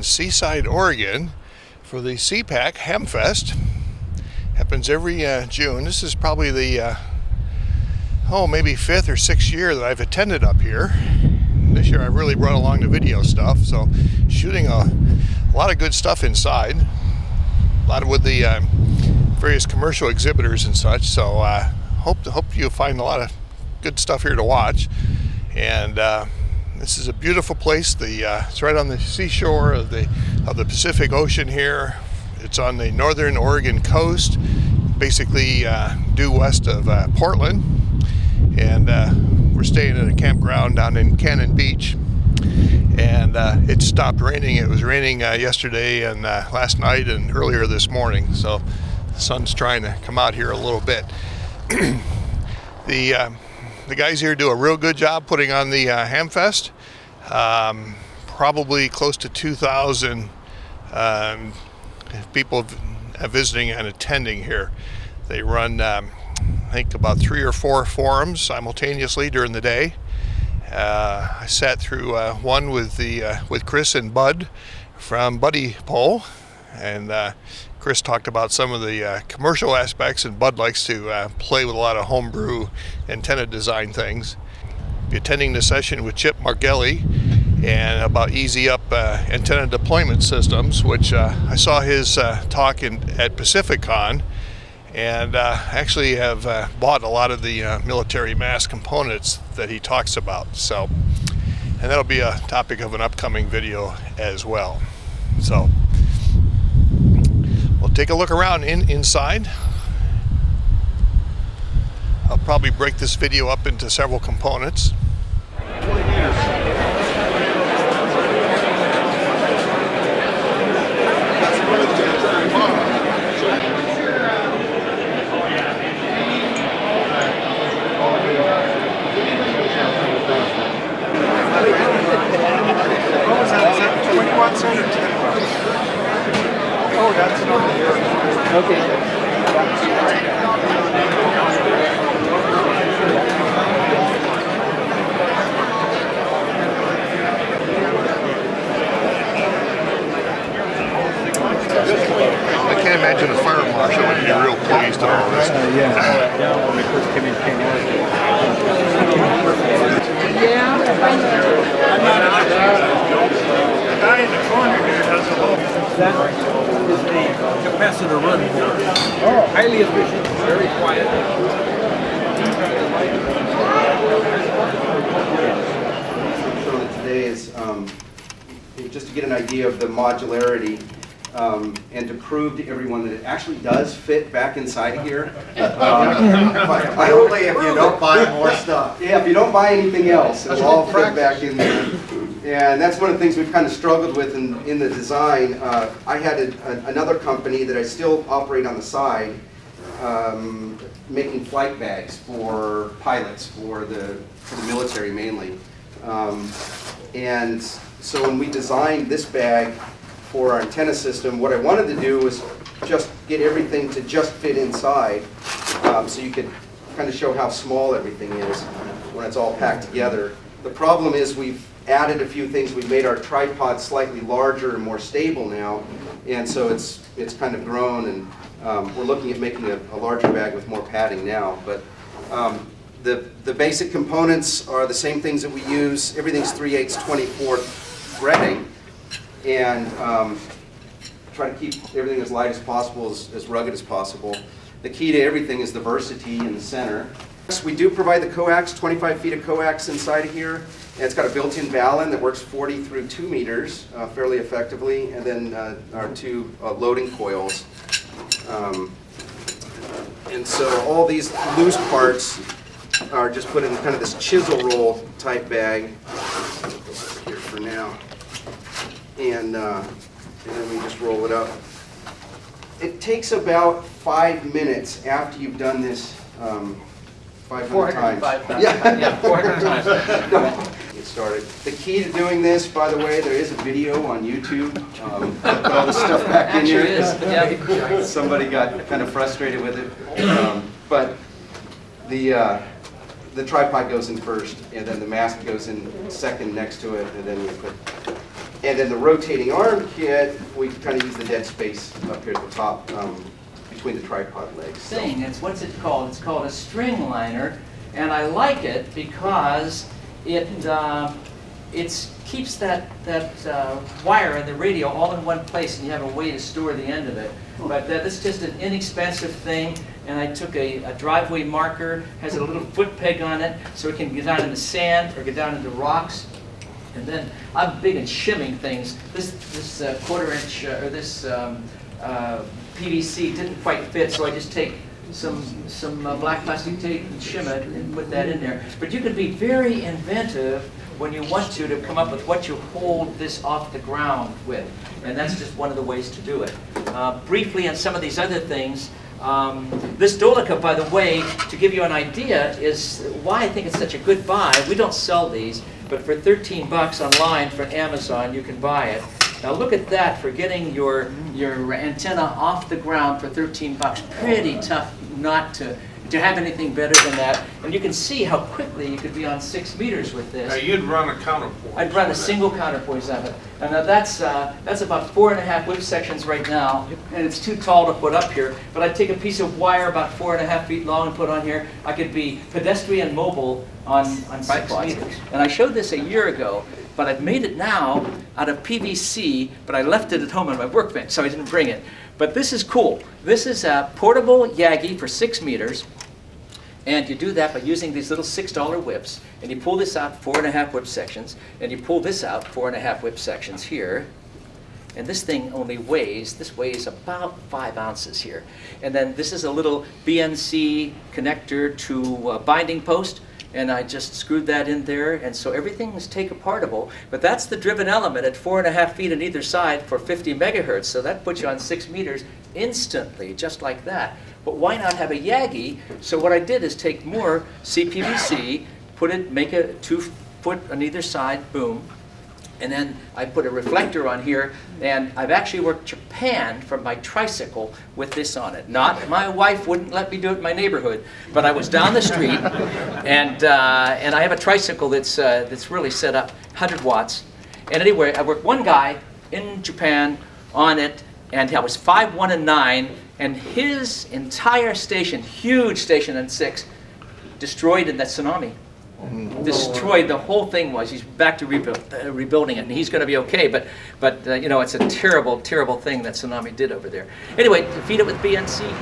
in Seaside, Oregon for the SEA-PAC Hamfest. Happens every June. This is probably the maybe 5th or 6th year that I've attended up here. This year I've really brought along the video stuff, so shooting a lot of good stuff inside, a lot with the various commercial exhibitors and such. So hope you find a lot of good stuff here to watch. And this is a beautiful place. It's right on the seashore of the Pacific Ocean here. It's on the northern Oregon coast, basically due west of Portland. And we're staying at a campground down in Cannon Beach. And it stopped raining. It was raining yesterday and last night and earlier this morning. So the sun's trying to come out here a little bit. The guys here do a real good job putting on the Hamfest. Probably close to 2,000 people visiting and attending here. They run, I think, about 3 or 4 forums simultaneously during the day. I sat through one with Chris and Bud from Buddipole, and Chris talked about some of the commercial aspects, and Bud likes to play with a lot of homebrew antenna design things. Be attending the session with Chip Margelli and about easy up antenna deployment systems, which I saw his talk at PacificCon, and actually have bought a lot of the military mast components that he talks about. So, and that'll be a topic of an upcoming video as well. So we'll take a look around inside. I'll probably break this video up into several components. Oh, that's over here. Okay. I can't imagine a fire marshal would be real pleased at all this. When we first came in, the guy in the corner here has a whole. That is the capacitor run board. Oh. Highly efficient, very quiet. Today is just to get an idea of the modularity and to prove to everyone that it actually does fit back inside of here. Only if you don't buy more stuff. Yeah, if you don't buy anything else, it'll all fit back in there. And that's one of the things we've kind of struggled with in the design. I had another company that I still operate on the side, making flight bags for pilots, for the military mainly. And so when we designed this bag for our antenna system, what I wanted to do was just get everything to just fit inside, so you could kind of show how small everything is when it's all packed together. The problem is we've added a few things. We've made our tripod slightly larger and more stable now, and so it's kind of grown, and we're looking at making a larger bag with more padding now. But the basic components are the same things that we use. Everything's 3/8 24 threading, and try to keep everything as light as possible, as rugged as possible. The key to everything is the versatility in the center. We do provide the coax, 25 feet of coax inside of here. And it's got a built-in balun that works 40 through 2 meters fairly effectively, and then our 2 loading coils. And so all these loose parts are just put in kind of this chisel roll type bag. Here for now. And then we just roll it up. It takes about 5 minutes after you've done this 500 times. Yeah, 400 times. No. Get started. The key to doing this, by the way, there is a video on YouTube. Put all this stuff back in here. Yeah. Somebody got kind of frustrated with it. But the tripod goes in first, and then the mast goes in second next to it, and then you put And then the rotating arm kit, we kind of use the dead space up here at the top between the tripod legs. What's it called? It's called a string liner, and I like it because it keeps that wire and the radio all in one place, and you have a way to store the end of it. But this is just an inexpensive thing, and I took a driveway marker, has a little foot peg on it, so it can get down in the sand or get down into rocks. And then I'm big in shimming things. This quarter-inch or this PVC didn't quite fit, so I just take some black plastic tape and shim it and put that in there. But you can be very inventive when you want to come up with what you hold this off the ground with. And that's just one of the ways to do it. Briefly on some of these other things, this Dolica, by the way, to give you an idea, is why I think it's such a good buy. We don't sell these, but for 13 bucks online from Amazon, you can buy it. Now look at that for getting your antenna off the ground for 13 bucks. Pretty tough not to have anything better than that. And you can see how quickly you could be on 6 meters with this. Now you'd run a counterpoint. I'd run a single counterpoint of it. And now that's about 4.5 whip sections right now, and it's too tall to put up here. But I'd take a piece of wire about 4.5 feet long and put on here. I could be pedestrian mobile on 6 meters. And I showed this a year ago, but I've made it now out of PVC, but I left it at home on my workbench, so I didn't bring it. But this is cool. This is a portable yagi for 6 meters. And you do that by using these little $6 whips. And you pull this out 4.5 whip sections. And you pull this out 4.5 whip sections here. And this thing only weighs, this weighs about 5 ounces here. And then this is a little BNC connector to a binding post. And I just screwed that in there. And so everything is take-apartable. But that's the driven element at 4.5 feet on either side for 50 megahertz. So that puts you on 6 meters instantly, just like that. But why not have a yagi? So what I did is take more CPVC, make a 2 foot on either side, boom. And then I put a reflector on here, and I've actually worked Japan from my tricycle with this on it. My wife wouldn't let me do it in my neighborhood, but I was down the street, and I have a tricycle that's really set up 100 watts. And anyway, I worked one guy in Japan on it, and I was 5'1" and 9", and his entire station, huge station on 6, destroyed in that tsunami. Destroyed, the whole thing was. He's back to rebuilding it, and he's going to be okay. But you know, it's a terrible, terrible thing that tsunami did over there. Anyway, to feed it with BNC here.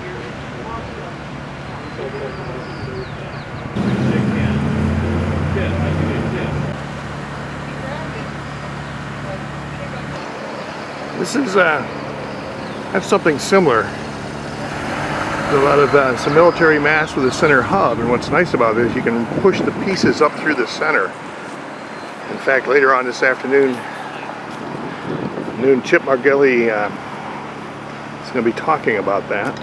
This is have something similar. A lot of some military masts with a center hub, and what's nice about it is you can push the pieces up through the center. In fact, later on this afternoon, Chip Margelli is going to be talking about that.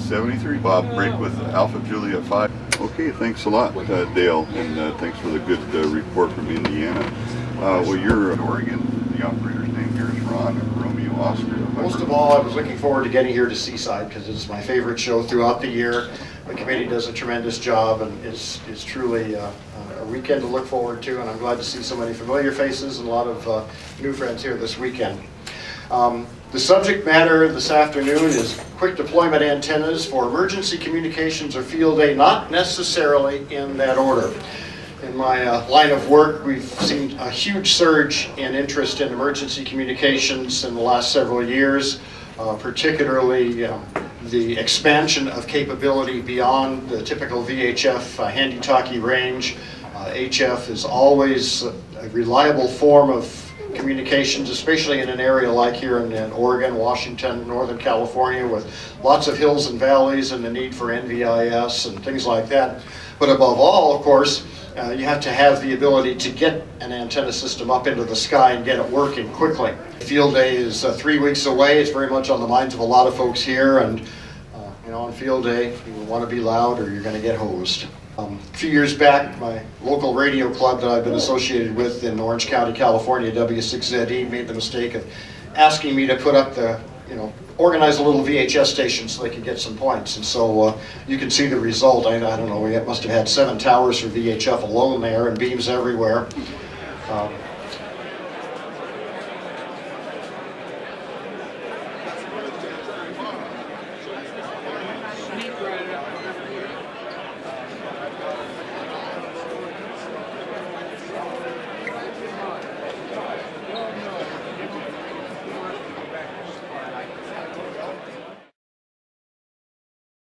73, Bob Brake with Alpha Juliet 5. Okay, thanks a lot, Dale, and thanks for the good report from Indiana. Well, you're in Oregon. The operator's name here is Ron Romeo Oscar. Most of all, I was looking forward to getting here to Seaside because it's my favorite show throughout the year. The committee does a tremendous job, and it's truly a weekend to look forward to, and I'm glad to see so many familiar faces and a lot of new friends here this weekend. The subject matter this afternoon is quick deployment antennas for emergency communications or field day, not necessarily in that order. In my line of work, we've seen a huge surge in interest in emergency communications in the last several years, particularly the expansion of capability beyond the typical VHF handy-talkie range. HF is always a reliable form of communications, especially in an area like here in Oregon, Washington, Northern California, with lots of hills and valleys and the need for NVIS and things like that. But above all, of course, you have to have the ability to get an antenna system up into the sky and get it working quickly. Field day is 3 weeks away. It's very much on the minds of a lot of folks here, and you know, on field day, you want to be loud or you're going to get hosed. A few years back, my local radio club that I've been associated with in Orange County, California, W6ZE, made the mistake of asking me to put up the, organize a little VHS station so they could get some points. And so you can see the result. I don't know, we must have had 7 towers for VHF alone there and beams everywhere.